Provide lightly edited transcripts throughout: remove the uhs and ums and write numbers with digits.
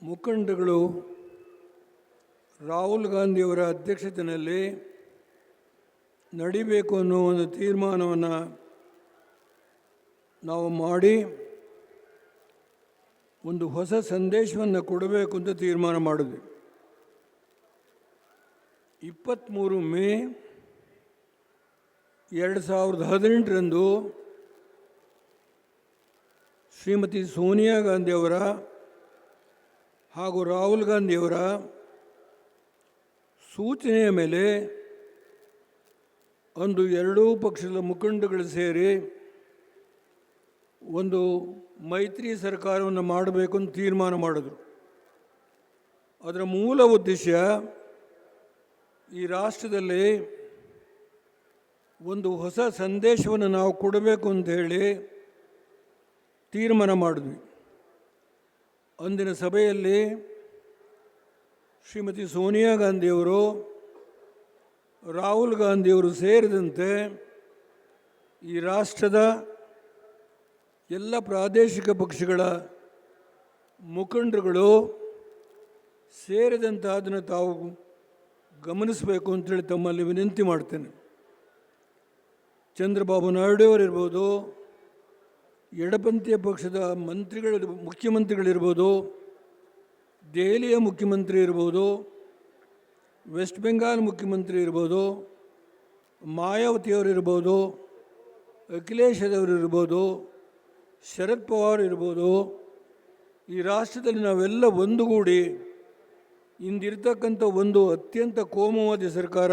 ಮುಖಂಡಗಳು ರಾಹುಲ್ ಗಾಂಧಿಯವರ ಅಧ್ಯಕ್ಷತೆಯಲ್ಲಿ ನಡಿಬೇಕು ಅನ್ನೋ ಒಂದು ತೀರ್ಮಾನವನ್ನು ನಾವು ಮಾಡಿ ಒಂದು ಹೊಸ ಸಂದೇಶವನ್ನು ಕೊಡಬೇಕು ಅಂತ ತೀರ್ಮಾನ ಮಾಡಿದ್ವಿ. 23 ಮೇ 2018ರಂದು ಶ್ರೀಮತಿ ಸೋನಿಯಾ ಗಾಂಧಿಯವರ ಹಾಗೂ ರಾಹುಲ್ ಗಾಂಧಿಯವರ ಸೂಚನೆಯ ಮೇಲೆ ಅಂದು ಎರಡೂ ಪಕ್ಷದ ಮುಖಂಡಗಳು ಸೇರಿ ಒಂದು ಮೈತ್ರಿ ಸರ್ಕಾರವನ್ನು ಮಾಡಬೇಕು ಅಂತ ತೀರ್ಮಾನ ಮಾಡಿದ್ರು. ಅದರ ಮೂಲ ಉದ್ದೇಶ ಈ ರಾಷ್ಟ್ರದಲ್ಲಿ ಒಂದು ಹೊಸ ಸಂದೇಶವನ್ನು ನಾವು ಕೊಡಬೇಕು ಅಂತ ಹೇಳಿ ತೀರ್ಮಾನ ಮಾಡಿದ್ವಿ. ಅಂದಿನ ಸಭೆಯಲ್ಲಿ ಶ್ರೀಮತಿ ಸೋನಿಯಾ ಗಾಂಧಿಯವರು, ರಾಹುಲ್ ಗಾಂಧಿಯವರು ಸೇರಿದಂತೆ ಈ ರಾಷ್ಟ್ರದ ಎಲ್ಲ ಪ್ರಾದೇಶಿಕ ಪಕ್ಷಗಳ ಮುಖಂಡರುಗಳು ಸೇರಿದಂತೆ ಅದನ್ನು ತಾವು ಗಮನಿಸಬೇಕು ಅಂತೇಳಿ ತಮ್ಮಲ್ಲಿ ವಿನಂತಿ ಮಾಡ್ತೇನೆ. ಚಂದ್ರಬಾಬು ನಾಯ್ಡು ಅವರಿರ್ಬೋದು, ಎಡಪಂಥೀಯ ಪಕ್ಷದ ಮುಖ್ಯಮಂತ್ರಿಗಳಿರ್ಬೋದು, ದೆಹಲಿಯ ಮುಖ್ಯಮಂತ್ರಿ ಇರ್ಬೋದು, ವೆಸ್ಟ್ ಬೆಂಗಾಲ್ ಮುಖ್ಯಮಂತ್ರಿ ಇರ್ಬೋದು, ಮಾಯಾವತಿಯವರಿರ್ಬೋದು, ಅಖಿಲೇಶ್ ಅವರಿರ್ಬೋದು, ಶರದ್ ಪವಾರ್ ಇರ್ಬೋದು, ಈ ರಾಷ್ಟ್ರದಲ್ಲಿ ನಾವೆಲ್ಲ ಒಂದುಗೂಡಿ ಇಂದಿರ್ತಕ್ಕಂಥ ಒಂದು ಅತ್ಯಂತ ಕೋಮುವಾದಿ ಸರ್ಕಾರ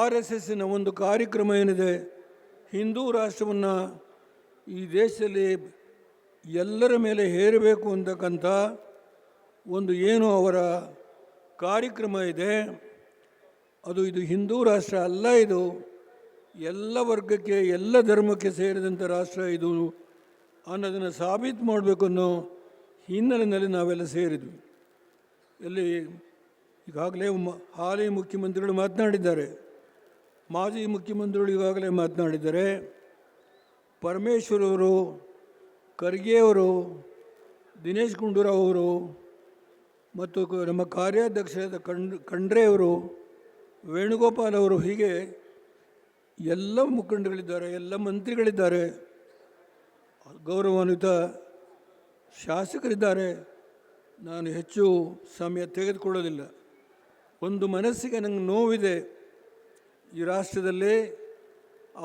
RSSನ ಒಂದು ಕಾರ್ಯಕ್ರಮ ಏನಿದೆ, ಹಿಂದೂ ರಾಷ್ಟ್ರವನ್ನು ಈ ದೇಶದಲ್ಲಿ ಎಲ್ಲರ ಮೇಲೆ ಹೇರಬೇಕು ಅಂತಕ್ಕಂಥ ಒಂದು ಏನು ಅವರ ಕಾರ್ಯಕ್ರಮ ಇದೆ, ಇದು ಹಿಂದೂ ರಾಷ್ಟ್ರ ಅಲ್ಲ, ಇದು ಎಲ್ಲ ವರ್ಗಕ್ಕೆ ಎಲ್ಲ ಧರ್ಮಕ್ಕೆ ಸೇರಿದಂಥ ರಾಷ್ಟ್ರ ಇದು ಅನ್ನೋದನ್ನು ಸಾಬೀತು ಮಾಡಬೇಕು ಅನ್ನೋ ಹಿನ್ನೆಲೆಯಲ್ಲಿ ನಾವೆಲ್ಲ ಸೇರಿದ್ವಿ. ಇಲ್ಲಿ ಈಗಾಗಲೇ ಹಾಲಿ ಮುಖ್ಯಮಂತ್ರಿಗಳು ಮಾತನಾಡಿದ್ದಾರೆ, ಮಾಜಿ ಮುಖ್ಯಮಂತ್ರಿಗಳು ಈಗಾಗಲೇ ಮಾತನಾಡಿದ್ದಾರೆ. ಪರಮೇಶ್ವರ್ ಅವರು, ಖರ್ಗೆ ಅವರು, ದಿನೇಶ್ ಗುಂಡೂರಾವ್ ಅವರು ಮತ್ತು ನಮ್ಮ ಕಾರ್ಯಾಧ್ಯಕ್ಷರಾದ ಖಂಡ್ರೆ ಅವರು, ವೇಣುಗೋಪಾಲ್ ಅವರು, ಹೀಗೆ ಎಲ್ಲ ಮುಖಂಡಗಳಿದ್ದಾರೆ, ಎಲ್ಲ ಮಂತ್ರಿಗಳಿದ್ದಾರೆ, ಗೌರವಾನ್ವಿತ ಶಾಸಕರಿದ್ದಾರೆ. ನಾನು ಹೆಚ್ಚು ಸಮಯ ತೆಗೆದುಕೊಳ್ಳೋದಿಲ್ಲ. ಒಂದು ಮನಸ್ಸಿಗೆ ನನಗೆ ನೋವಿದೆ. ಈ ರಾಷ್ಟ್ರದಲ್ಲಿ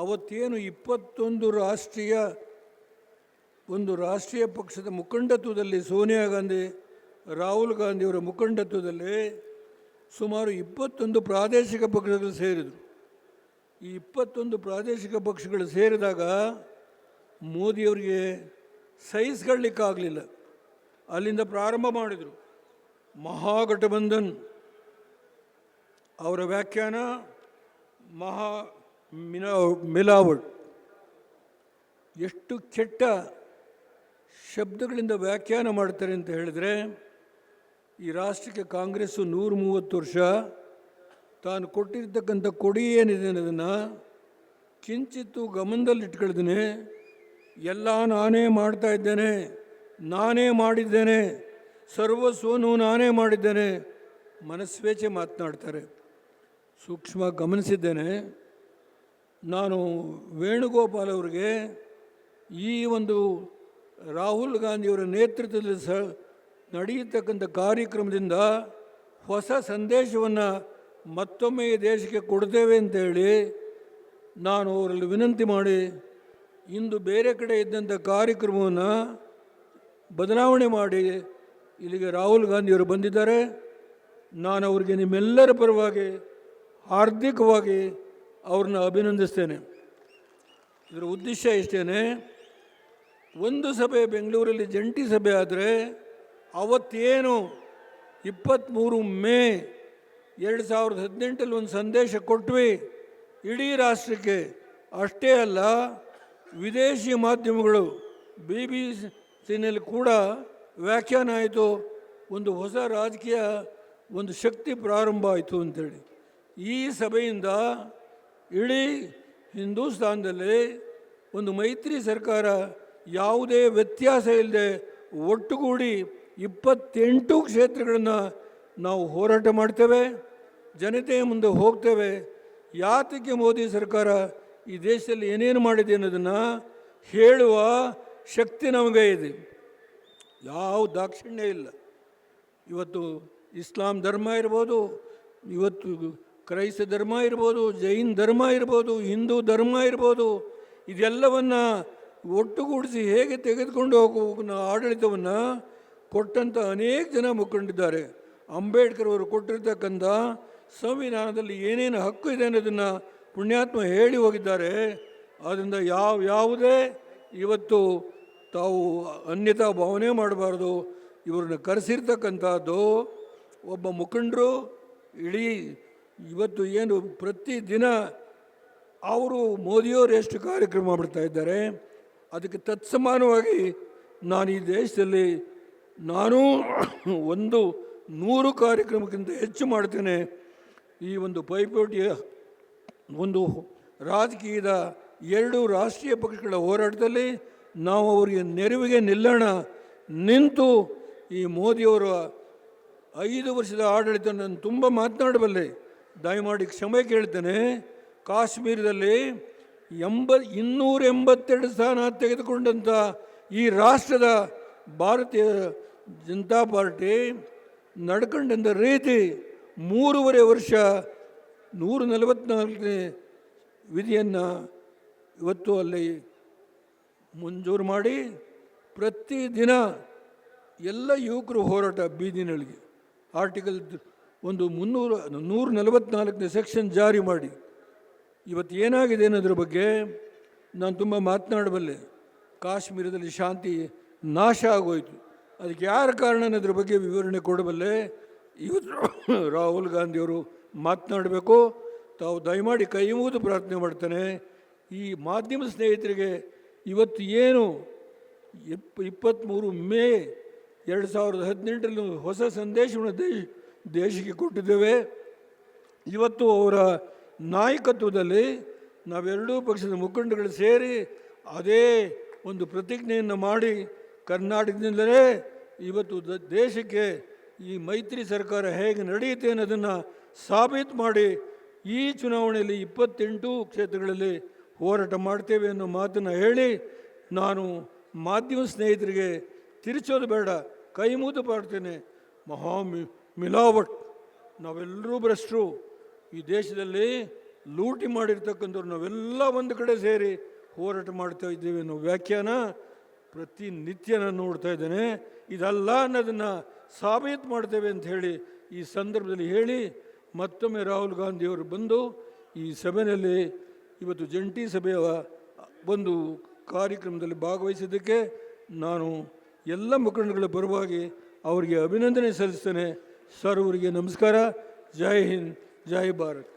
ಅವತ್ತೇನು 21 ರಾಷ್ಟ್ರೀಯ ಪಕ್ಷದ ಮುಖಂಡತ್ವದಲ್ಲಿ ಸೋನಿಯಾ ಗಾಂಧಿ, ರಾಹುಲ್ ಗಾಂಧಿಯವರ ಮುಖಂಡತ್ವದಲ್ಲಿ ಸುಮಾರು 21 ಪ್ರಾದೇಶಿಕ ಪಕ್ಷಗಳು ಸೇರಿದರು. ಈ 21 ಪ್ರಾದೇಶಿಕ ಪಕ್ಷಗಳು ಸೇರಿದಾಗ ಮೋದಿಯವರಿಗೆ ಸಹಿಸ್ಕೊಳ್ಳಿಕ್ಕಾಗಲಿಲ್ಲ. ಅಲ್ಲಿಂದ ಪ್ರಾರಂಭ ಮಾಡಿದರು. ಮಹಾಗಠಬಂಧನ್ ಅವರ ವ್ಯಾಖ್ಯಾನ ಮಿಲಾವಟ್. ಎಷ್ಟು ಕೆಟ್ಟ ಶಬ್ದಗಳಿಂದ ವ್ಯಾಖ್ಯಾನ ಮಾಡ್ತಾರೆ ಅಂತ ಹೇಳಿದರೆ, ಈ ರಾಷ್ಟ್ರಕ್ಕೆ ಕಾಂಗ್ರೆಸ್ಸು 130 ವರ್ಷ ತಾನು ಕೊಟ್ಟಿರ್ತಕ್ಕಂಥ ಕೊಡಿ ಏನಿದೆ ಅನ್ನೋದನ್ನು ಕಿಂಚಿತ್ತು ಗಮನದಲ್ಲಿಟ್ಕೊಳ್ದೇನೆ ಎಲ್ಲ ನಾನೇ ಮಾಡ್ತಾ ಇದ್ದೇನೆ, ನಾನೇ ಮಾಡಿದ್ದೇನೆ, ಸರ್ವಸ್ವನು ನಾನೇ ಮಾಡಿದ್ದೇನೆ, ಮನಸ್ವೇಚ್ಛೆ ಮಾತನಾಡ್ತಾರೆ. ಸೂಕ್ಷ್ಮ ಗಮನಿಸಿದ್ದೇನೆ. ನಾನು ವೇಣುಗೋಪಾಲ್ ಅವರಿಗೆ ಈ ಒಂದು ರಾಹುಲ್ ಗಾಂಧಿಯವರ ನೇತೃತ್ವದಲ್ಲಿ ನಡೆಯತಕ್ಕಂಥ ಕಾರ್ಯಕ್ರಮದಿಂದ ಹೊಸ ಸಂದೇಶವನ್ನು ಮತ್ತೊಮ್ಮೆ ಈ ದೇಶಕ್ಕೆ ಕೊಡ್ತೇವೆ ಅಂತೇಳಿ ನಾನು ಅವರಲ್ಲಿ ವಿನಂತಿ ಮಾಡಿ ಇಂದು ಬೇರೆ ಕಡೆ ಇದ್ದಂಥ ಕಾರ್ಯಕ್ರಮವನ್ನು ಬದಲಾವಣೆ ಮಾಡಿ ಇಲ್ಲಿಗೆ ರಾಹುಲ್ ಗಾಂಧಿಯವರು ಬಂದಿದ್ದಾರೆ. ನಾನು ಅವರಿಗೆ ನಿಮ್ಮೆಲ್ಲರ ಪರವಾಗಿ ಹಾರ್ದಿಕವಾಗಿ ಅವ್ರನ್ನ ಅಭಿನಂದಿಸ್ತೇನೆ. ಇದರ ಉದ್ದೇಶ ಇಷ್ಟೇ, ಒಂದು ಸಭೆ ಬೆಂಗಳೂರಲ್ಲಿ ಜಂಟಿ ಸಭೆ ಆದರೆ ಅವತ್ತೇನು 23 ಮೇ 2018 ಒಂದು ಸಂದೇಶ ಕೊಟ್ವಿ ಇಡೀ ರಾಷ್ಟ್ರಕ್ಕೆ. ಅಷ್ಟೇ ಅಲ್ಲ, ವಿದೇಶಿ ಮಾಧ್ಯಮಗಳು BBC ಕೂಡ ವ್ಯಾಖ್ಯಾನ ಆಯಿತು, ಒಂದು ಹೊಸ ರಾಜಕೀಯ ಒಂದು ಶಕ್ತಿ ಪ್ರಾರಂಭ ಆಯಿತು ಅಂಥೇಳಿ. ಈ ಸಭೆಯಿಂದ ಇಡೀ ಹಿಂದೂಸ್ತಾನದಲ್ಲಿ ಒಂದು ಮೈತ್ರಿ ಸರ್ಕಾರ ಯಾವುದೇ ವ್ಯತ್ಯಾಸ ಇಲ್ಲದೆ ಒಟ್ಟುಗೂಡಿ 28 ಕ್ಷೇತ್ರಗಳನ್ನು ನಾವು ಹೋರಾಟ ಮಾಡ್ತೇವೆ, ಜನತೆಯ ಮುಂದೆ ಹೋಗ್ತೇವೆ. ಯಾತಕ್ಕೆ ಮೋದಿ ಸರ್ಕಾರ ಈ ದೇಶದಲ್ಲಿ ಏನೇನು ಮಾಡಿದೆ ಅನ್ನೋದನ್ನು ಹೇಳುವ ಶಕ್ತಿ ನಮಗೆ ಇದೆ. ಯಾವ ದಾಕ್ಷಿಣ್ಯ ಇಲ್ಲ. ಇವತ್ತು ಇಸ್ಲಾಂ ಧರ್ಮ ಇರ್ಬೋದು, ಇವತ್ತು ಕ್ರೈಸ್ತ ಧರ್ಮ ಇರ್ಬೋದು, ಜೈನ್ ಧರ್ಮ ಇರ್ಬೋದು, ಹಿಂದೂ ಧರ್ಮ ಇರ್ಬೋದು, ಇದೆಲ್ಲವನ್ನು ಒಟ್ಟುಗೂಡಿಸಿ ಹೇಗೆ ತೆಗೆದುಕೊಂಡು ಹೋಗುವ ಆಡಳಿತವನ್ನು ಕೊಟ್ಟಂಥ ಅನೇಕ ಜನ ಮುಖಂಡಿದ್ದಾರೆ. ಅಂಬೇಡ್ಕರ್ ಅವರು ಕೊಟ್ಟಿರ್ತಕ್ಕಂಥ ಸಂವಿಧಾನದಲ್ಲಿ ಏನೇನು ಹಕ್ಕು ಇದೆ ಅನ್ನೋದನ್ನು ಪುಣ್ಯಾತ್ಮ ಹೇಳಿ ಹೋಗಿದ್ದಾರೆ. ಆದ್ದರಿಂದ ಯಾವುದೇ ಇವತ್ತು ತಾವು ಅನ್ಯತಾ ಭಾವನೆ ಮಾಡಬಾರ್ದು. ಇವ್ರನ್ನ ಕರೆಸಿರ್ತಕ್ಕಂಥದ್ದು ಒಬ್ಬ ಮುಖಂಡರು ಇಡೀ ಇವತ್ತು ಏನು ಪ್ರತಿದಿನ ಅವರು ಮೋದಿಯವರು ಎಷ್ಟು ಕಾರ್ಯಕ್ರಮ ಮಾಡ್ತಾ ಇದ್ದಾರೆ, ಅದಕ್ಕೆ ತತ್ಸಮಾನವಾಗಿ ನಾನು ಈ ದೇಶದಲ್ಲಿ ನಾನು 100 ಕಾರ್ಯಕ್ರಮಕ್ಕಿಂತ ಹೆಚ್ಚು ಮಾಡ್ತೇನೆ. ಈ ಒಂದು ಪೈಪೋಟಿಯ ಒಂದು ರಾಜಕೀಯದ 2 ರಾಷ್ಟ್ರೀಯ ಪಕ್ಷಗಳ ಹೋರಾಟದಲ್ಲಿ ನಾವು ಅವರಿಗೆ ನೆರವಿಗೆ ನಿಲ್ಲೋಣ. ನಿಂತು ಈ ಮೋದಿಯವರ 5 ವರ್ಷದ ಆಡಳಿತ ನಾನು ತುಂಬ ಮಾತನಾಡಬಲ್ಲೆ, ದಯಮಾಡಿ ಕ್ಷಮೆ ಕೇಳ್ತೇನೆ. ಕಾಶ್ಮೀರದಲ್ಲಿ 282 ಸ್ಥಾನ ತೆಗೆದುಕೊಂಡಂಥ ಈ ರಾಷ್ಟ್ರದ ಭಾರತೀಯ ಜನತಾ ಪಾರ್ಟಿ ನಡ್ಕೊಂಡಂಥ ರೀತಿ 3.5 ವರ್ಷ 144ನೇ ವಿಧಿಯನ್ನು ಇವತ್ತು ಅಲ್ಲಿ ಮಂಜೂರು ಮಾಡಿ ಪ್ರತಿದಿನ ಎಲ್ಲ ಯುವಕರು ಹೋರಾಟ ಬೀದಿನಳಿಗೆ ಆರ್ಟಿಕಲ್ 144ನೇ ಸೆಕ್ಷನ್ ಜಾರಿ ಮಾಡಿ ಇವತ್ತು ಏನಾಗಿದೆ ಅನ್ನೋದ್ರ ಬಗ್ಗೆ ನಾನು ತುಂಬ ಮಾತನಾಡಬಲ್ಲೆ. ಕಾಶ್ಮೀರದಲ್ಲಿ ಶಾಂತಿ ನಾಶ ಆಗೋಯಿತು. ಅದಕ್ಕೆ ಯಾರ ಕಾರಣ ಅನ್ನೋದ್ರ ಬಗ್ಗೆ ವಿವರಣೆ ಕೊಡಬಲ್ಲೆ. ಇವತ್ತು ರಾಹುಲ್ ಗಾಂಧಿಯವರು ಮಾತನಾಡಬೇಕು. ತಾವು ದಯಮಾಡಿ ಕೈ ಮುಗಿದು ಪ್ರಾರ್ಥನೆ ಮಾಡ್ತಾನೆ. ಈ ಮಾಧ್ಯಮ ಸ್ನೇಹಿತರಿಗೆ ಇವತ್ತು ಏನು 23 ಮೇ 2018ರಲ್ಲಿ ಹೊಸ ಸಂದೇಶವನ್ನು ದೇಶಕ್ಕೆ ಕೊಟ್ಟಿದ್ದೇವೆ. ಇವತ್ತು ಅವರ ನಾಯಕತ್ವದಲ್ಲಿ ನಾವೆರಡೂ ಪಕ್ಷದ ಮುಖಂಡಗಳು ಸೇರಿ ಅದೇ ಒಂದು ಪ್ರತಿಜ್ಞೆಯನ್ನು ಮಾಡಿ ಕರ್ನಾಟಕದಿಂದಲೇ ಇವತ್ತು ದೇಶಕ್ಕೆ ಈ ಮೈತ್ರಿ ಸರ್ಕಾರ ಹೇಗೆ ನಡೆಯುತ್ತೆ ಅನ್ನೋದನ್ನು ಸಾಬೀತು ಮಾಡಿ ಈ ಚುನಾವಣೆಯಲ್ಲಿ 28 ಕ್ಷೇತ್ರಗಳಲ್ಲಿ ಹೋರಾಟ ಮಾಡ್ತೇವೆ ಅನ್ನೋ ಮಾತನ್ನು ಹೇಳಿ ನಾನು ಮಾಧ್ಯಮ ಸ್ನೇಹಿತರಿಗೆ ತಿರುಚೋದು ಬೇಡ, ಕೈ ಮುಗಿದು ಮಾಡ್ತೇನೆ. ಮಿಲಾವಟ್, ನಾವೆಲ್ಲರೂ ಭ್ರಷ್ಟರು. ಈ ದೇಶದಲ್ಲಿ ಲೂಟಿ ಮಾಡಿರ್ತಕ್ಕಂಥವ್ರು ನಾವೆಲ್ಲ ಒಂದು ಕಡೆ ಸೇರಿ ಹೋರಾಟ ಮಾಡ್ತಾ ಇದ್ದೇವೆ ಅನ್ನೋ ವ್ಯಾಖ್ಯಾನ ಪ್ರತಿನಿತ್ಯ ನಾನು ನೋಡ್ತಾ ಇದ್ದೇನೆ. ಇದಲ್ಲ ಅನ್ನೋದನ್ನು ಸಾಬೀತು ಮಾಡ್ತೇವೆ ಅಂತ ಹೇಳಿ ಈ ಸಂದರ್ಭದಲ್ಲಿ ಹೇಳಿ ಮತ್ತೊಮ್ಮೆ ರಾಹುಲ್ ಗಾಂಧಿಯವರು ಬಂದು ಈ ಸಭೆಯಲ್ಲಿ ಇವತ್ತು ಜಂಟಿ ಸಭೆಯ ಒಂದು ಕಾರ್ಯಕ್ರಮದಲ್ಲಿ ಭಾಗವಹಿಸಿದ್ದಕ್ಕೆ ನಾನು ಎಲ್ಲ ಮುಖಂಡಗಳ ಪರವಾಗಿ ಅವರಿಗೆ ಅಭಿನಂದನೆ ಸಲ್ಲಿಸ್ತೇನೆ. ಸರ್ವರಿಗೆ ನಮಸ್ಕಾರ. ಜೈ ಹಿಂದ್, ಜೈ ಭಾರತ್.